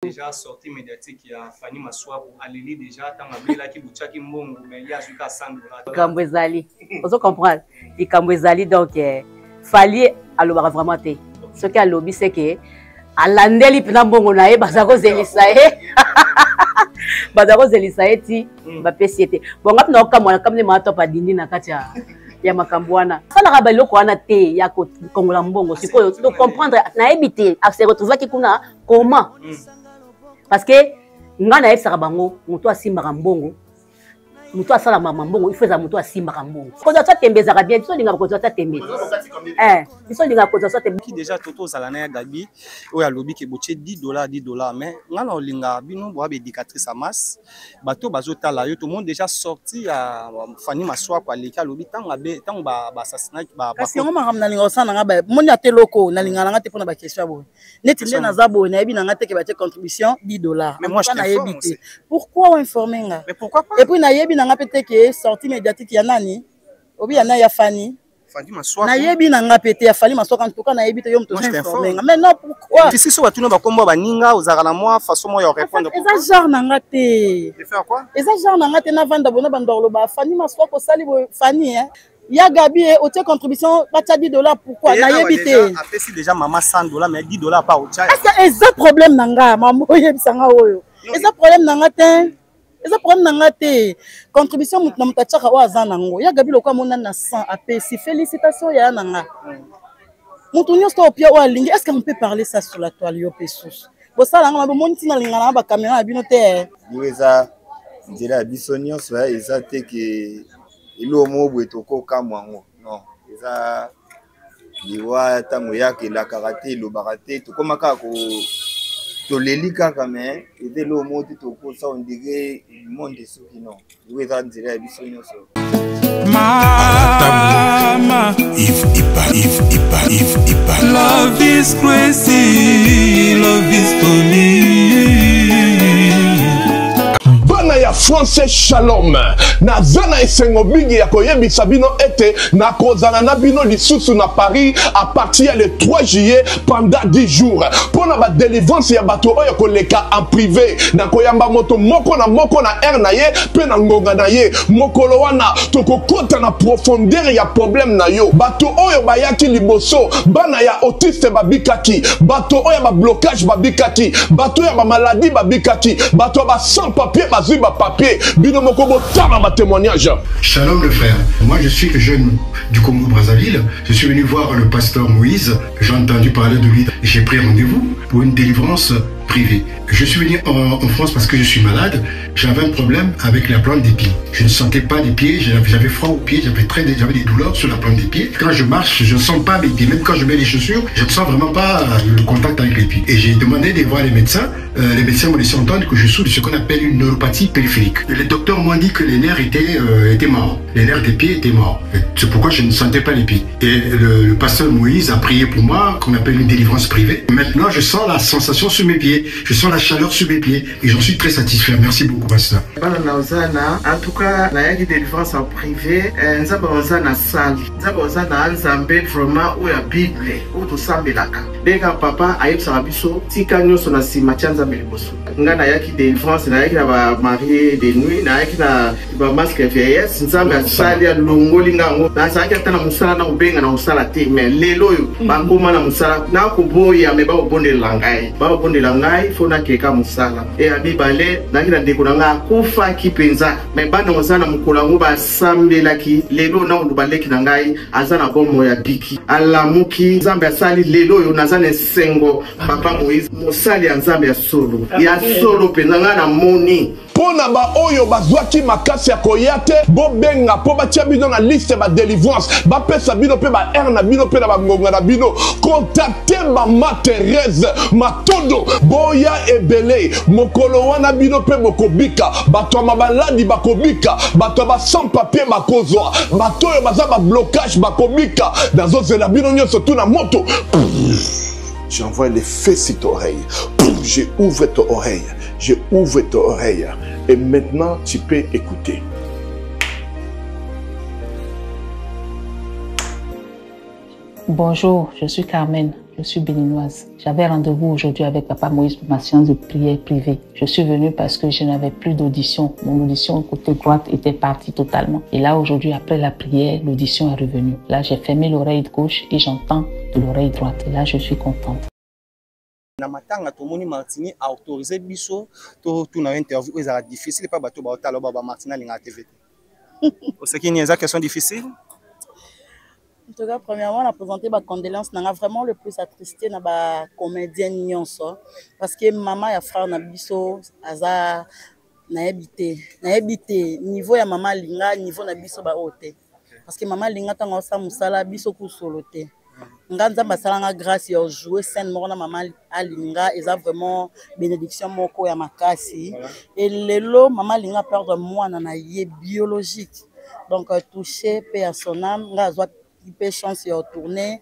Déjà sorti médiatique il y a Fanny Massoua pour Alili déjà tant abela ki butchaki mbongo mais il y a jusqu'à 100 $. Kambwezali. Vous comprenez? Et Kambwezali donc fallait alors vraiment te. Ce qui a lobby c'est que alandeli pina mbongo na ye bazako zelisa ye. Bazako zelisa ye ti ba pesiete. Bon ngap na okamwana kamne mato pa dindi na kati ya makambwana. Sala ka baloko wana te ya ko kongola mbongo sikoyo to comprendre na ebité a se retrouver ki kuna comment parce que ngana yebisaka bango moto asimbaka mbongo moto asala mbongo il faut za moto asimbaka mbongo koza tsa tembezaka bien biso linga koza tsa tembe biso linga koza tsa tembe qui déjà toto zalana ya Gabi o ya lobi ke boche $10 mais ngana olinga bino bo éducatrice à masse bato bazotala yo tout le monde déjà sorti ya Fanny Massoua kwa leka lobi tanga ba assassinat ba kasi ngoma ngamna linga osana ngaba moni ateloko na linga nga te pona ba question bo neti nde na zabo na yebi na nga te ke ba contribution $10 mais moi je t'informe pourquoi informer nga mais pourquoi pas et puis na yebi na nga pete ke sortie médiatique ya nani obi ya na ya Fanny Massoua na yebi na nga pete ya Fanny Massoua en tout cas na yebi te yo mto informer nga mais non pourquoi si so batuna ba kombo baninga ozaka na moi façon moi ya répondre eza genre na nga te de faire quoi eza genre na nga te na vanda bona bandorlo ba Fanny Massoua ko sali bo Fanny hein ya Gabi au tes contribution bacha $10 pourquoi na yebité après si déjà maman $100 mais $10 pas au tcha est-ce que eza problème nanga maman yebisanga oyo eza problème nanga te eza problème nanga te contribution mutu na mutachaka wa azana ngo ya Gabi lokwa mona na 100 AP si félicitations ya nanga mutu nyosto opia wa lingi est-ce qu'on peut parler ça sur la toile yo pesus bo sala nga moni tina lingana ba caméra bino te eza ndira bisonyo so eza te ke ilo mobwe toko kamwango non eza liwa tango yake la karaté lo baraté to komaka ko to leli kaka mais ete lo moti toko ça on dirait le monde est souki non eza ndira bisonyo so mama if love is crazy love is for me ya français shalom na zana esengo bigi ya koyebisa bino ete na kozana na bino lisusu na Paris à partir le 3 juillet pendant 10 jours pona ba délivrance ya bato oyo koleka en privé na koyamba moto moko na air na ye pe na ngonga na ye mokolo wana tokokota na profondeur ya problème na yo bato oyo bayaki liboso bana ya autiste babikaki bato oyo ba blocage babikaki bato ya ba maladie babikaki bato ba sans papier bazui ba papier bino moko botama ba témoignage. Shalom le frère, moi je suis jeune du Congo Brazzaville, je suis venu voir le pasteur Moïse, j'ai entendu parler de lui, j'ai pris rendez-vous pour une délivrance privée. Je suis venu en France parce que je suis malade, j'avais un problème avec la plante des pieds. Je ne sentais pas les pieds, j'avais froid aux pieds, j'avais des douleurs sur la plante des pieds. Quand je marche, je ne sens pas mes pieds, même quand je mets les chaussures, je ne sens vraiment pas le contact avec les pieds. Et j'ai demandé de voir les médecins m'ont laissé entendre que je souffre de ce qu'on appelle une neuropathie périphérique. Les docteurs m'ont dit que les nerfs étaient morts, les nerfs des pieds étaient morts. C'est pourquoi je ne sentais pas les pieds. Et le pasteur Moïse a prié pour moi, qu'on appelle une délivrance privée. Maintenant, je sens la sensation sur mes pieds, je sens la chaleur sur mes pieds et j'en suis très satisfait. Merci beaucoup, pasteur. En tout cas, il y a une délivrance en privé. Nous avons une salle. Nous avons une Zambé vraiment où il y a Bible, où tout ça est là. Dès que papa a eu sa biso, si quand sur la cimetière Zambé bosso. Nga na yaki délivrance, na yaki na ba marié de nuit, na yaki na ba masque vieillesse. Nous avons salle ya longoli ngango. Na sa yaki na musala na ubenga na musala te, mais lelo yo bangoma na musala na ko boya me ba bonde langai. Ba bonde langai fona keka musala. E abi bale na kina ndeko nga kufa kipenza. Me bana musala mukula ngo ba sambelaki lelo na ulubaleki na ngai azana bomo ya biki. Alamuki Nzambe asali lelo yo nazana sengo papa Moïse musali ya Nzambe ya solo. Ya solo penza nga na moni. Pona ba oyo bazwaki makasi ya koyate bo benga po batia bino na liste ba délivrance ba pesa bino pe ba air na bino pe na ba ngonga na bino contacter mama Thérèse Matondo boya ebele mokolo wana bino pe bokobika bato ma baladi bakobika bato ba sans papier bakozwa bato yo baza ba blocage bakobika nazo zela bino nyonso tuna moto. J'envoie les feux sur ton oreille. J'ai ouvert ton oreille. J'ai ouvert ton oreille. Et maintenant, tu peux écouter. Bonjour, je suis Carmen. Je suis béninoise. J'avais rendez-vous aujourd'hui avec Papa Moïse pour ma séance de prière privée. Je suis venue parce que je n'avais plus d'audition. Mon audition côté droite était partie totalement. Et là, aujourd'hui, après la prière, l'audition est revenue. Là, j'ai fermé l'oreille gauche et j'entends de l'oreille droite. Et là, je suis contente. Na matanga tomoni Martini a autorisé biso to na interview ezala difficile pas bato ba otala ba Martina linga TV. C'est qu'il y a des questions difficiles. En tout cas, premièrement, on a présenté ma condoléance. On a vraiment le plus attristé na ba comédienne nyonso parce que maman ya frère na biso aza na habité niveau ya maman linga niveau na biso ba ote parce que maman linga tanga sa musala biso ku soloté. Nganza basalanga grâce ya jouer scène moko na maman alinga eza vraiment bénédiction moko ya makasi et lelo maman alinga perdre mwana na ye biologique donc touché pe à son âme nga azwa pe chance ya tourner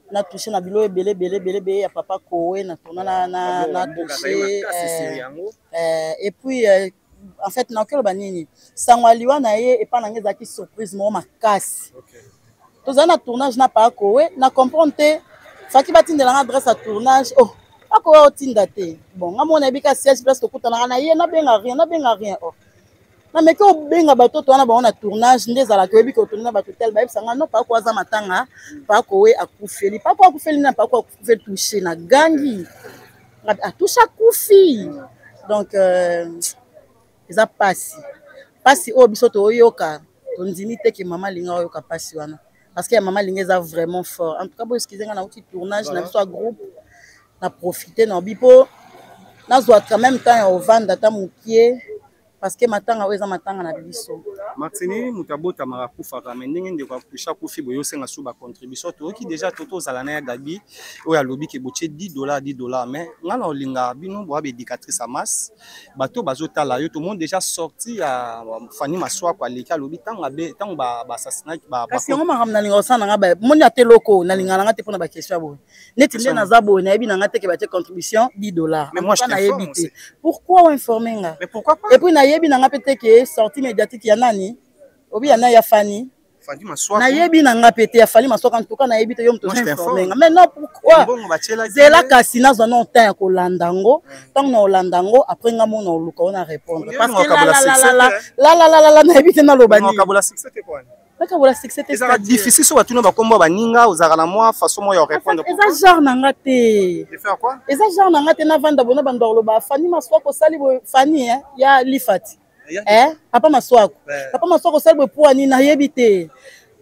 na touché na bilo belé ya papa Kowe na tourner na touché et puis en fait na kelo banini sangwaliwa na ye et pas na ngeza ki surprise moko makasi. Tous un tournage n'a pas Kowe, n'a compris Faki batin de l'adresse à tournage. Oh, à quoi au-tindate. Bon, à mon avis, qu'à 16 places, tout le monde n'a rien. Oh, non, mais quand benga bateau, toi, on a tournage, n'est à la Kowe, qui tourne à bateau tel, bah, ça n'a pas quoi ça matanga, pas Kowe à Koufeli, pas quoi Koufeli n'a pas quoi Koufeli toucher, n'a gangi, à toucher à Koufi. Donc, ils a passé au bisoto yoka, ton dimité que maman linga yoka passé wana. Parce que maman Lingeza vraiment fort. En tout cas, excusez moi, on a un petit tournage, on a un groupe, on a profité, on a bipo, on a quand même temps au vent d'ata moukier, parce que maintenant on a maintenant on a biso. Martini mutabota marakufa kama ndenge ndeko kusha kufi boyo senga suba contribution to ki déjà toto zalana ya gabi o ya lobi ke boche $10 mais ngala olinga bino bo éducatrice à masse bato bazota la yo tout le monde déjà sorti ya Fanny Maswa kwa leka lobi tanga be tanga ba assassinat ba kasi ngoma ramna linga osana nga ba moni ate loko na linga nga te pona ba question bo neti nde na zabo na yebi nga te ke ba contribution $10 mais moi je na yebite pourquoi informer nga mais pourquoi pas et puis na yebi nga peut-être que sortie médiatique ya nani obi yana ya Fanny Maswa na yebi na nga pété ya Fanny Maswa en tout cas na yebi te yo mto informer nga mais non pourquoi zela kasi na zo non temps ko landango tant na landango après nga mo na luka on a répondre parce que la na yebi te na lobani Voilà, c'est difficile sur tout le monde ba ninga ozala moi façon moi ya répondre. Eza genre na nga te. De faire quoi? Eza genre na nga te na vanda bona bandolo ba Fanny Maswa ko sali bo Fanny ya Lifati. Papa Maswa ko sali bo pour ani na yebite.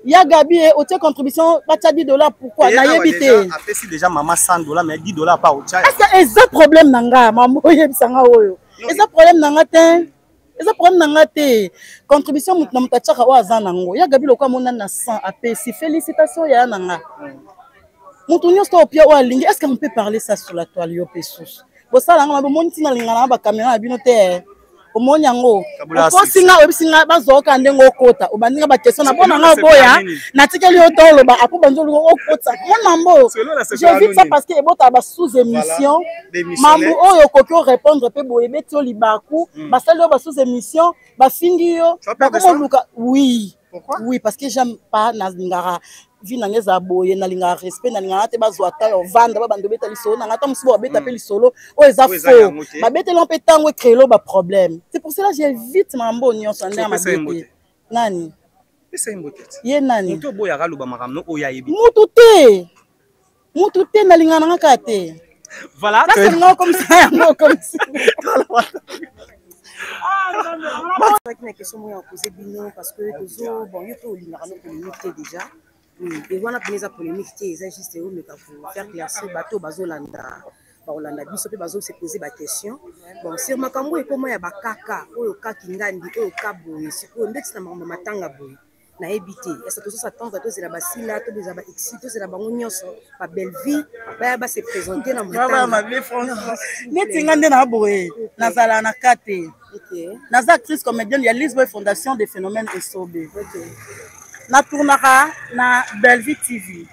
Ya Gabi o tia contribution ba $10 pourquoi na yebite. Après si déjà maman $100 mais $10 pas au tia. Est-ce que eza problème na nga maman yebisanga oyo. Eza problème na nga te. Eza problème na nga te contribution na mutachaka wa zanango ya Gabi lokwa mona na 100 AP si félicitations ya nanga mutunyo sto pia wa lingi est-ce qu'on peut parler ça sur la toile yo pesus bo sala nga bo monti na linga na ba caméra bino te o monyango ko singa obisinga bazoka ndengo okota obaninga ba question na bona nga boya na tikeli yo tolo ba apo banzolo okota mona mbo j'évite ça parce que ebota ba sous émission mambo oyo kokyo répondre pe boye betio libaku ba sali ba sous émission ba fingi yo ba ko luka oui pourquoi oui parce que j'aime pas na ngara vi na ngeza boye na linga respect na linga te bazwa ta vanda ba bando beta lisolo na ngata musibo beta pe lisolo o eza faux ba beta l'on peut tango créer ba problème c'est pour cela j'évite mambo nyonso ndanga mabete nani c'est une beauté ye nani muto boya ga luba makamno o ya yebi mutu te na linga na ngaka te voilà c'est non comme ça non comme ça na question moi en poser bino parce que toujours bon yo to linga no communauté déjà et wana peneza polémique c'est juste mais pour faire classer bateau bazolanda baolanda biso pe bazo se poser ba question bon sur makambo e comment ya bakaka oyo kakingandi oyo kaboye siko ndeti na matanga boye na ebité est-ce que ça tente to zela basila to des ba excité zela bango nyonso ba belle vie ba se présenter na matanga ma vie franchement neti ngande na boye nazala na kate naza actrice comédienne ya Lisboa Fondation des phénomènes SOB na tournera na Bellevue TV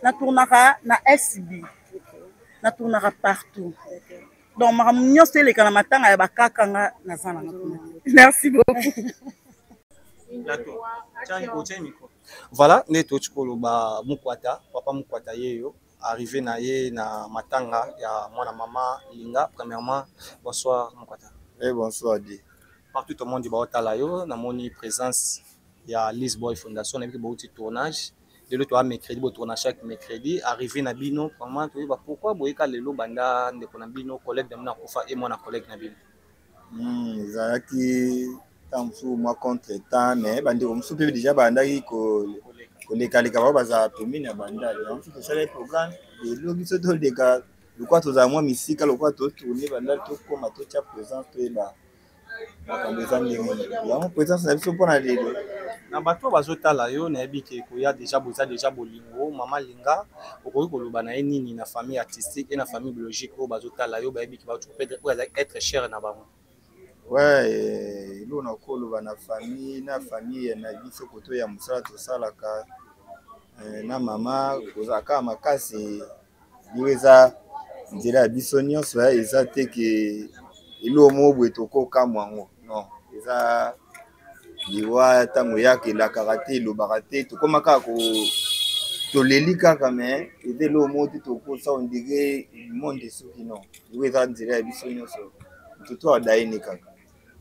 na tournera na SB na tournera partout donc ma nyonso eleka na matanga ya bakaka nga nazana merci beaucoup. Voilà, neto chikolo ba mukwata, papa mukwata yeyo. arrivé na matanga ya mwana mama Linga. Premièrement, bonsoir Mokwata. Bonsoir Di. Partout au monde ba otala yo na moni présence ya Liz Boy Fondation na petit tournage. De l'autre à mercredi bo tournage chaque mercredi arrivé na bino comment tu va pourquoi boyeka lelo banda ndeko na bino collègue de na kufa et moi na collègue na bino. Zaki tamsu moi contre temps mais bandi ko msu pe déjà banda ko leka ba baza pemini ya banda donc c'est ça le programme et lo biso to leka lokwa to za moi misika lokwa to tourner banda to koma to cha présence to eba makambo ndenge ya présence na biso pona lelo na bato bazotala yo na yebi ke ko ya déjà bolingo mama Linga okoki koloba na nini na famille artistique et na famille biologique o bazotala yo ba yebi ke ba être cher na bango. Ouais, lo na koloba na famille na biso koto ya musala to salaka na mama kozaka makasi liweza nzela biso nyonso eza te ke ilo mobwe tokoka mwango non eza liwa tango yake la karaté lo baraté to koma ka ko to leli kaka mais ete lo moti to ko sa on dirait monde soki non liweza nzela biso nyonso to adaini kaka.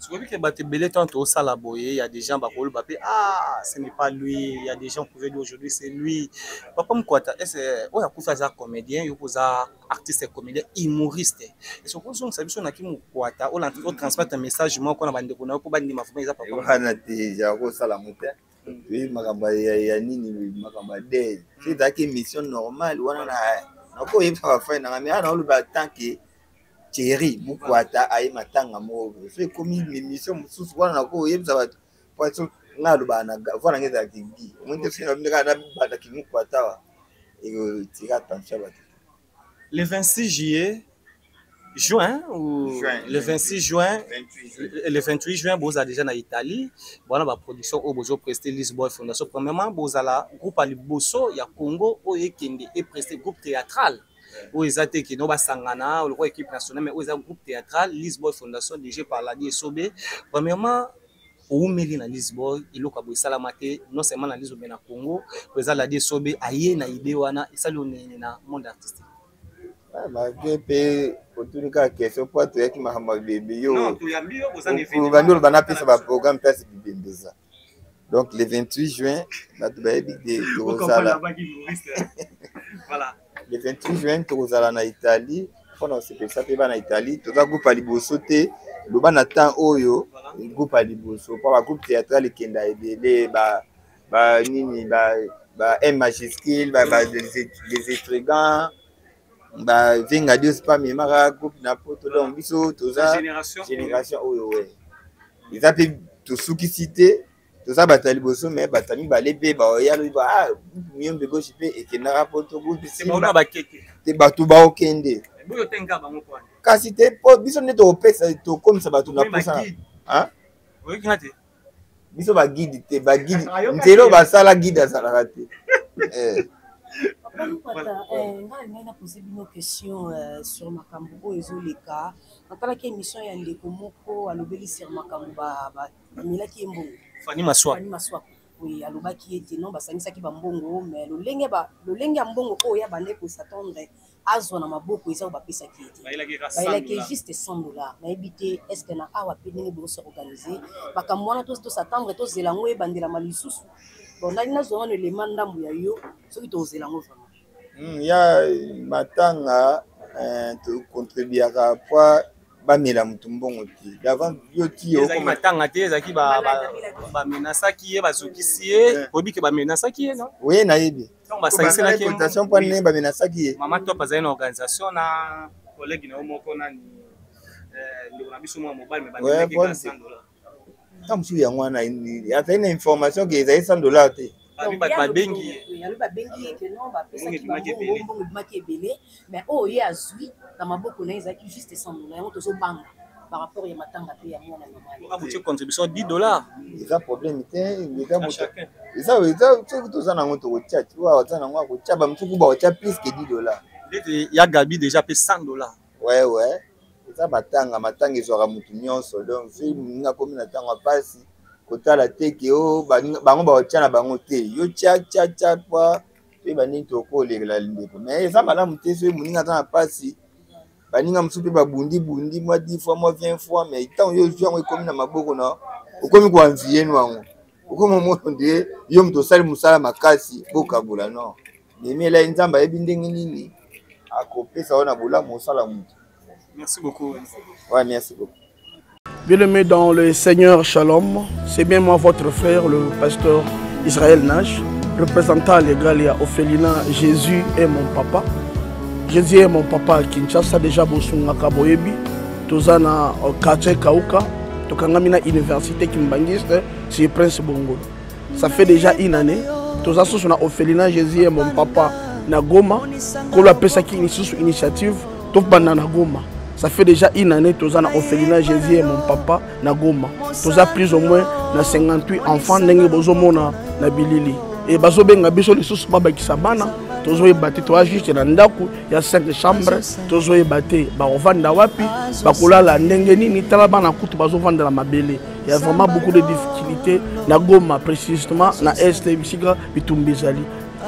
Tu vois que bah, belé tant au salaboye, il y a des gens qui bah, ah, ce n'est pas lui, il y a des gens qui pouvaient dire aujourd'hui c'est lui. Papa Mokwata, est-ce ouais, il y a comédien, il y a artiste comédien, humoriste. Et ce qu'on sait, c'est que qui Mokwata, on transmettre un message moi qu'on a bandé qu'on a pour bandé ma famille ça papa. On a déjà ko salamote. Oui, makamba ya nini makamba de. C'est d'ailleurs mission normale, on a ko yeba fa na mais ana oluba tant que Thierry Mokwata ayi matanga mo so komi émission mususu wana ko yebza bato pato ngalo bana vona ngeza kingi mwende fina mndeka na bata Mokwata wa ego tira tancha bato. Le 26 juin ou le 26 juin le 28 juin boza déjà na Italie bona ba production au bozo prester Liz Boy Fondation. Premièrement boza la groupe Aliboso ya Congo oyekende et prester groupe théâtral. Où ils étaient qui n'ont pas sangana, le équipe nationale, mais où ils ont un groupe théâtral, Lisboy Fondation, dirigé par Ladi Sobé. Premièrement, au Mélina Lisboy, il a kabou salamate, non seulement dans Lisboy, mais na Congo, où ils ont Ladi Sobé, aïe na idéwana, et ça le na monde artistique. Bah, que autour de la question, pour toi, qui m'a bébé, yo. Non, tu as mis, vous en avez fait. Vous avez fait ça, programme, place de Bimbiza. Donc, le 28 juin, la Dubaï, voilà. Le 28 juin, tu vas en Italie. Pendant ce ça fait en Italie. Tu vas groupe Aliboso te. Le ban attend Oyo. Le groupe Aliboso. Pour le groupe théâtral qui est aidé. Nini M majuscule. Les étrigants. Venga Dios pas mais mara groupe n'importe donc biso tout ça. Génération Oyo ouais. Ils appellent tout ce qui cité. Tout ça batali boso mais batami balebe ba ya lo ba mieux de gauche et qui n'a pas tout goût c'est ba ba keke te batu ba okende boyo tenga ba ngoko kasi te po biso ne to pesa to comme ça batu na posa hein oui ngate biso ba guide te ba guide nzelo ba sala guide ça la raté ngai na posé une question sur makambo ezoleka natalaki émission ya ndeko moko alobeli sur makambo ba milaki mbongo Fani Maswa. Oui, alobaki ete non basangisaki bambongo mais lolenge ya mbongo oyo ya bande ko s'attendre azwa na maboko eza bapesaki ete bailaki juste $100 nayebi te est ce que na awa pe ndenge boso organiser makambo wana to s'attendre to zela ngo ebandela malisusu bon nali nazwa wana élément ndambu ya yo soki to zela ngo vraiment ya matanga to contribuera pour bamela mutu mbongo te d'avant yo ti yo comme matanga te ezaki ba menasaki ye bazokisi ye obike ba menasaki ye non oui nayebi donc ba sangisi na cotation pour ne ba menasaki ye mama to pas une organisation na collègue na moko nani ndiko na biso mo mobile me ba $100 tam su ya ngwana ini ata ina information que ezali $100 te babengi que non bapesaki bambongo bimaki ebele mais oyo ye azwi na maboko na ye ezalaki juste $100 yango tozobanga par rapport ya matanga pe ya mwana abuti contribution $10 eza problème te eza soki toza nango tokotia oza nango akotia bamosuku bakotia plus que $10 ya Gabi déjà pe $100 ouais eza matanga ezwaka mutu nyonso donc soki moninga komi na ntango apasi kotala te ke bango bakotia na bango te yo tia kwa pe bani to ko le la ndeko mais eza malamu te so muninga ta pasi baninga musupe ba bundi moi 10 fois moi 20 fois mais tant yo jouer comme na maboko na ukomi kwa envier nwango ukomo moto ndiye yo mto sali musala makasi bokabula non mais la nzamba ebindenge nini akopesa ona bola musala mutu. Merci beaucoup. Ouais, merci beaucoup. Bien-aimés dans le Seigneur Shalom, c'est bien moi votre frère, le pasteur Israël Nash, représentant légal à Ophelina. Jésus est mon papa. Jésus est mon papa à Kinshasa, déjà Bosunga Kaboyebi, Tozana quartier Kauka, Tokangamina Université Kimbangiste, c'est Prince Bongo. Ça fait déjà une année. Toza Sosuna Ophelina, Jésus est mon papa na Goma. Qu'on appelle ça qui initiative, Topana na Goma. Ça fait déjà une année que Tozana Ophelina Jésus est mon papa na Goma. Toza plus ou moins na 58 enfants n'engue bozomona na bilili. Et bazobenga biso les sous baba kisabana. Tozo ebate toa juste na ndaku ya 5 chambres. Tozo ebate ba ovanda wapi bakolala ndenge nini tala bana kutu bazovanda la mabele. Il y a vraiment beaucoup de difficultés na Goma précisément na est bisika bitumbezali.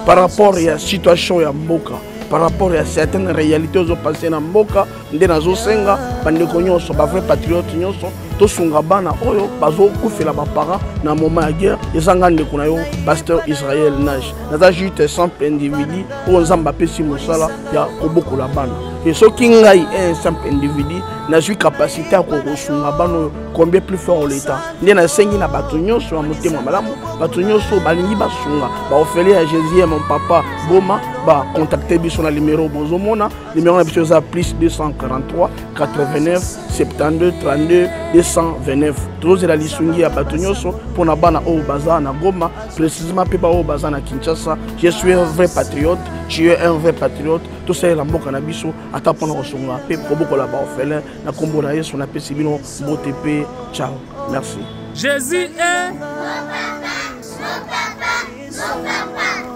Par rapport à la situation ya mboka. Par rapport à certaines réalités aux passées dans Mboka, ndé nazo senga bandeko nyonso ba vrai patriote nyonso to sunga bana oyo bazo kufela ba parents na moment ya guerre ezanga ndeko na yo pasteur Israël Nash naza juste 100 individu o nzamba pesi mosala ya koboko la bana et ce qui ngai un simple individu na suis capacité à kosunga bana combien plus fort l'état ndé na sengi na bato nyonso ya motema malamu bato nyonso balingi basunga ba ofele ya Jésus mon papa Goma ba contacter biso na numéro bozomona numéro na biso za plus 243 89 72 32 229 tous la lisungi ya bato nyonso pour na bana o baza na Goma précisément pe ba o baza na Kinshasa. Je suis un vrai patriote, tu es un vrai patriote, tout ça la mboka na biso ata pona kosunga pe koboko la ba ofele na kombo na Yesu na pesi bino botepe. Ciao, merci. Jésus est